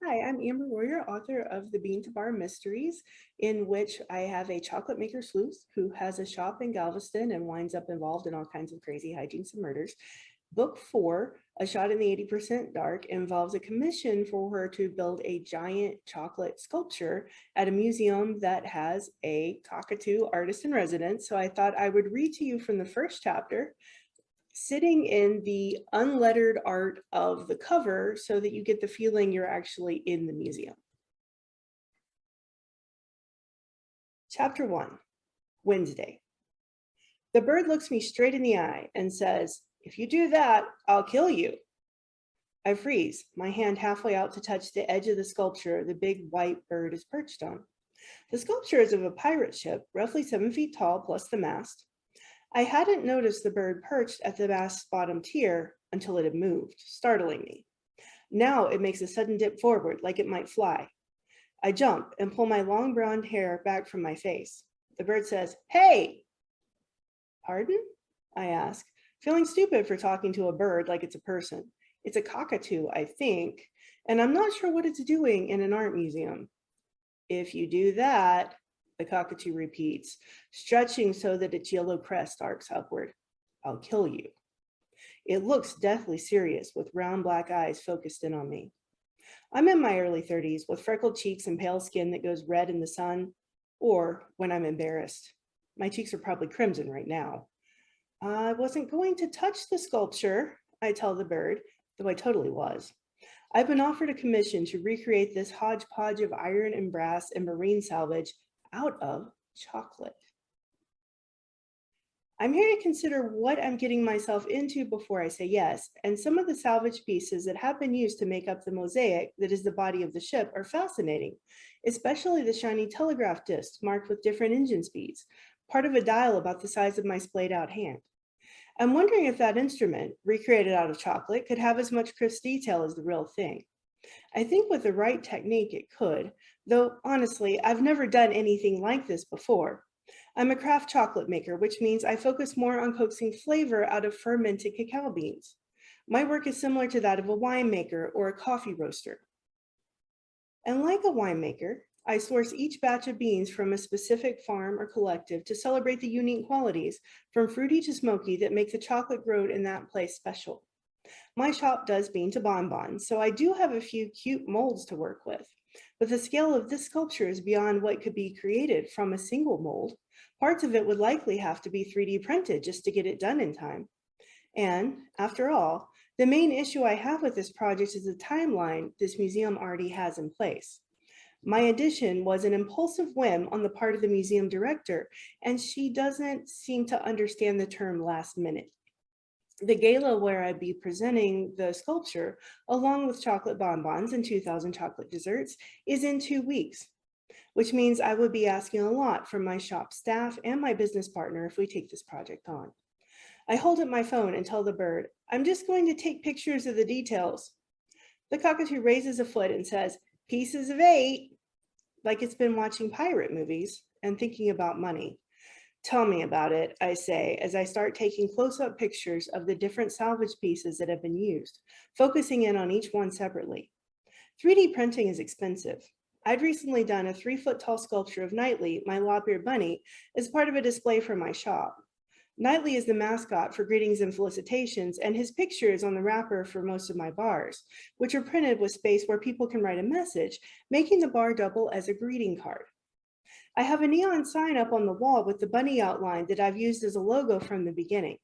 Hi, I'm Amber Warrior, author of The Bean to Bar Mysteries, in which I have a chocolate maker sleuth who has a shop in Galveston and winds up involved in all kinds of crazy hijinks and murders. Book 4, A Shot in the 80% Dark, involves a commission for her to build a giant chocolate sculpture at a museum that has a cockatoo artist in residence. So I thought I would read to you from the first chapter, sitting in the unlettered art of the cover so that you get the feeling you're actually in the museum. Chapter 1, Wednesday. The bird looks me straight in the eye and says, "If you do that, I'll kill you." I freeze, my hand halfway out to touch the edge of the sculpture the big white bird is perched on. The sculpture is of a pirate ship, roughly 7 feet tall, plus the mast. I hadn't noticed the bird perched at the mast's bottom tier until it had moved, startling me. Now it makes a sudden dip forward, like it might fly. I jump and pull my long blonde hair back from my face. The bird says, "Hey!" "Pardon?" I ask, feeling stupid for talking to a bird like it's a person. It's a cockatoo, I think, and I'm not sure what it's doing in an art museum. "If you do that," the cockatoo repeats, stretching so that its yellow crest arcs upward, "I'll kill you." It looks deathly serious with round black eyes focused in on me. I'm in my early 30s with freckled cheeks and pale skin that goes red in the sun, or when I'm embarrassed. My cheeks are probably crimson right now. I wasn't going to touch the sculpture, I tell the bird, though I totally was. I've been offered a commission to recreate this hodgepodge of iron and brass and marine salvage out of chocolate. I'm here to consider what I'm getting myself into before I say yes, and some of the salvage pieces that have been used to make up the mosaic that is the body of the ship are fascinating, especially the shiny telegraph disc marked with different engine speeds, part of a dial about the size of my splayed out hand. I'm wondering if that instrument, recreated out of chocolate, could have as much crisp detail as the real thing. I think with the right technique it could, though honestly, I've never done anything like this before. I'm a craft chocolate maker, which means I focus more on coaxing flavor out of fermented cacao beans. My work is similar to that of a winemaker or a coffee roaster. And like a winemaker, I source each batch of beans from a specific farm or collective to celebrate the unique qualities, from fruity to smoky, that make the chocolate grown in that place special. My shop does bean to bonbons, so I do have a few cute molds to work with. But the scale of this sculpture is beyond what could be created from a single mold. Parts of it would likely have to be 3D printed just to get it done in time. And after all, the main issue I have with this project is the timeline this museum already has in place. My addition was an impulsive whim on the part of the museum director, and she doesn't seem to understand the term last minute. The gala where I'd be presenting the sculpture, along with chocolate bonbons and 2,000 chocolate desserts, is in 2 weeks, which means I would be asking a lot from my shop staff and my business partner if we take this project on. I hold up my phone and tell the bird, "I'm just going to take pictures of the details." The cockatoo raises a foot and says, "Pieces of 8, like it's been watching pirate movies and thinking about money. "Tell me about it," I say, as I start taking close-up pictures of the different salvage pieces that have been used, focusing in on each one separately. 3D printing is expensive. I'd recently done a 3-foot-tall sculpture of Knightley, my lop-eared bunny, as part of a display for my shop. Knightley is the mascot for greetings and felicitations, and his picture is on the wrapper for most of my bars, which are printed with space where people can write a message, making the bar double as a greeting card. I have a neon sign up on the wall with the bunny outline that I've used as a logo from the beginning,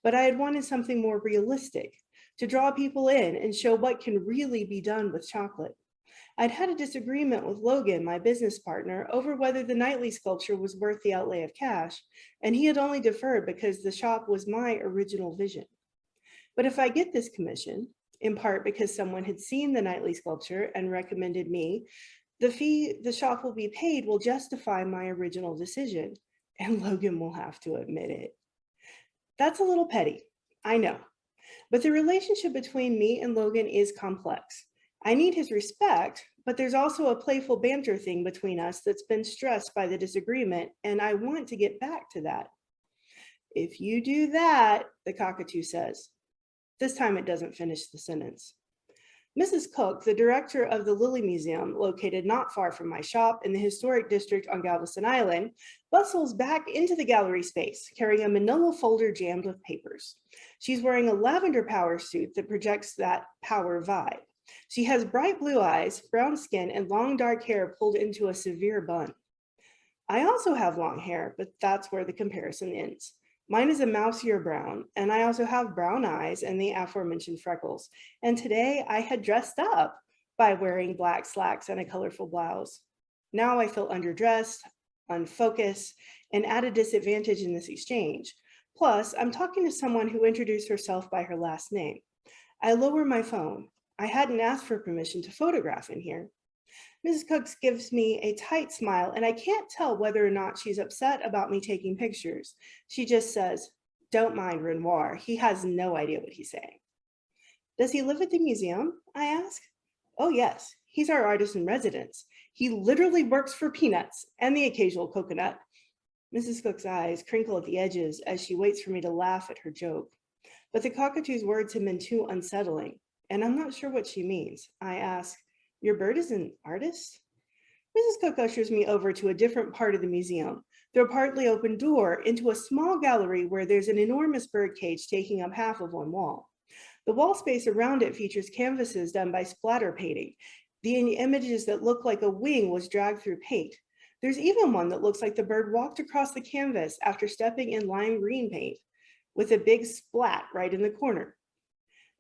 but I had wanted something more realistic to draw people in and show what can really be done with chocolate. I'd had a disagreement with Logan, my business partner, over whether the Knightley sculpture was worth the outlay of cash, and he had only deferred because the shop was my original vision. But if I get this commission, in part because someone had seen the Knightley sculpture and recommended me, the fee the shop will be paid will justify my original decision, and Logan will have to admit it. That's a little petty, I know, but the relationship between me and Logan is complex. I need his respect, but there's also a playful banter thing between us that's been stressed by the disagreement, and I want to get back to that. "If you do that," the cockatoo says. This time it doesn't finish the sentence. Mrs. Cook, the director of the Lily Museum, located not far from my shop in the historic district on Galveston Island, bustles back into the gallery space, carrying a manila folder jammed with papers. She's wearing a lavender power suit that projects that power vibe. She has bright blue eyes, brown skin, and long dark hair pulled into a severe bun. I also have long hair, but that's where the comparison ends. Mine is a mouseier brown, and I also have brown eyes and the aforementioned freckles. And today I had dressed up by wearing black slacks and a colorful blouse. Now I feel underdressed, unfocused, and at a disadvantage in this exchange. Plus, I'm talking to someone who introduced herself by her last name. I lower my phone. I hadn't asked for permission to photograph in here. Mrs. Cooks gives me a tight smile, and I can't tell whether or not she's upset about me taking pictures. She just says, "Don't mind Renoir. He has no idea what he's saying." "Does he live at the museum?" I ask. "Oh, yes. He's our artist in residence. He literally works for peanuts and the occasional coconut." Mrs. Cook's eyes crinkle at the edges as she waits for me to laugh at her joke. But the cockatoo's words have been too unsettling, and I'm not sure what she means. I ask, "Your bird is an artist?" Mrs. Cook ushers me over to a different part of the museum, through a partly open door into a small gallery where there's an enormous bird cage taking up half of one wall. The wall space around it features canvases done by splatter painting, the images that look like a wing was dragged through paint. There's even one that looks like the bird walked across the canvas after stepping in lime green paint, with a big splat right in the corner.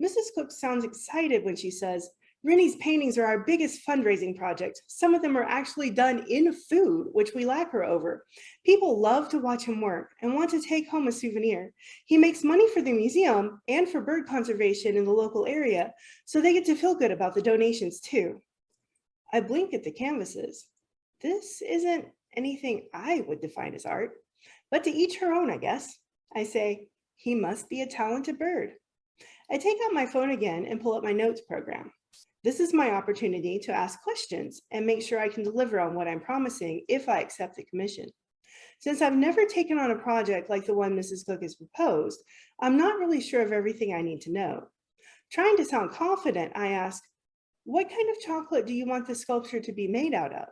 Mrs. Cook sounds excited when she says, "Rennie's paintings are our biggest fundraising project. Some of them are actually done in food, which we lacquer over. People love to watch him work and want to take home a souvenir. He makes money for the museum and for bird conservation in the local area, so they get to feel good about the donations too." I blink at the canvases. This isn't anything I would define as art, but to each her own, I guess. I say, "He must be a talented bird." I take out my phone again and pull up my notes program. This is my opportunity to ask questions and make sure I can deliver on what I'm promising if I accept the commission. Since I've never taken on a project like the one Mrs. Cook has proposed, I'm not really sure of everything I need to know. Trying to sound confident, I ask, "What kind of chocolate do you want the sculpture to be made out of?"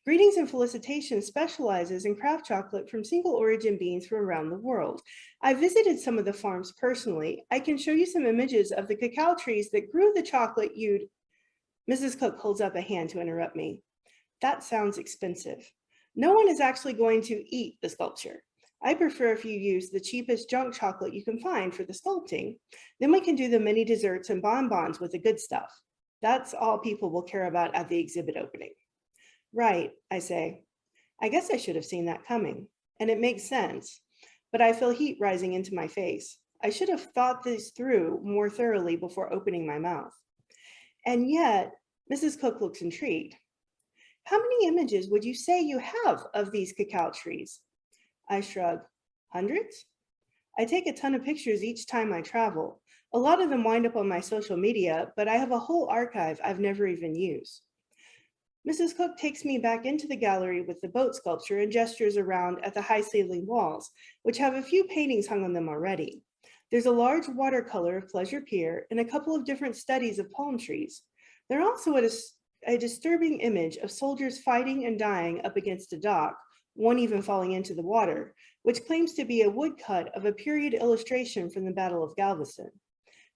Greetings and Felicitation specializes in craft chocolate from single origin beans from around the world. I visited some of the farms personally. I can show you some images of the cacao trees that grew the chocolate you'd... Mrs. Cook holds up a hand to interrupt me. "That sounds expensive. No one is actually going to eat the sculpture. I prefer if you use the cheapest junk chocolate you can find for the sculpting. Then we can do the mini desserts and bonbons with the good stuff. That's all people will care about at the exhibit opening." "Right," I say. I guess I should have seen that coming, and it makes sense, but I feel heat rising into my face. I should have thought this through more thoroughly before opening my mouth. And yet, Mrs. Cook looks intrigued. "How many images would you say you have of these cacao trees?" I shrug. "Hundreds?" I take a ton of pictures each time I travel. A lot of them wind up on my social media, but I have a whole archive I've never even used. Mrs. Cook takes me back into the gallery with the boat sculpture and gestures around at the high ceiling walls, which have a few paintings hung on them already. There's a large watercolor of Pleasure Pier and a couple of different studies of palm trees. There also is a disturbing image of soldiers fighting and dying up against a dock, one even falling into the water, which claims to be a woodcut of a period illustration from the Battle of Galveston.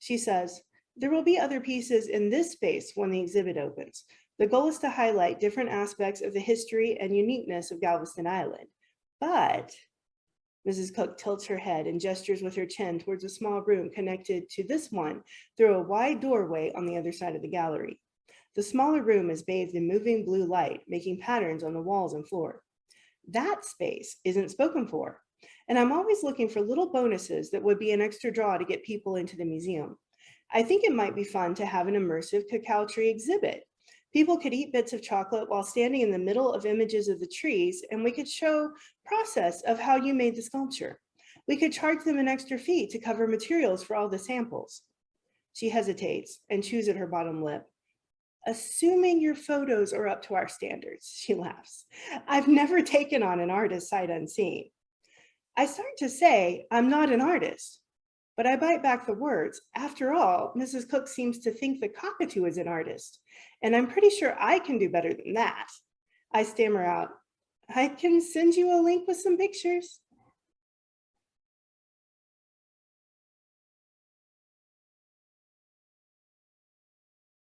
She says, "There will be other pieces in this space when the exhibit opens. The goal is to highlight different aspects of the history and uniqueness of Galveston Island. But," Mrs. Cook tilts her head and gestures with her chin towards a small room connected to this one through a wide doorway on the other side of the gallery. The smaller room is bathed in moving blue light, making patterns on the walls and floor. That space isn't spoken for, and I'm always looking for little bonuses that would be an extra draw to get people into the museum. I think it might be fun to have an immersive cacao tree exhibit. People could eat bits of chocolate while standing in the middle of images of the trees, and we could show process of how you made the sculpture. We could charge them an extra fee to cover materials for all the samples. She hesitates and chews at her bottom lip. "Assuming your photos are up to our standards," she laughs. "I've never taken on an artist sight unseen." I start to say I'm not an artist, but I bite back the words. After all, Mrs. Cook seems to think the cockatoo is an artist, and I'm pretty sure I can do better than that. I stammer out, I can send you a link with some pictures.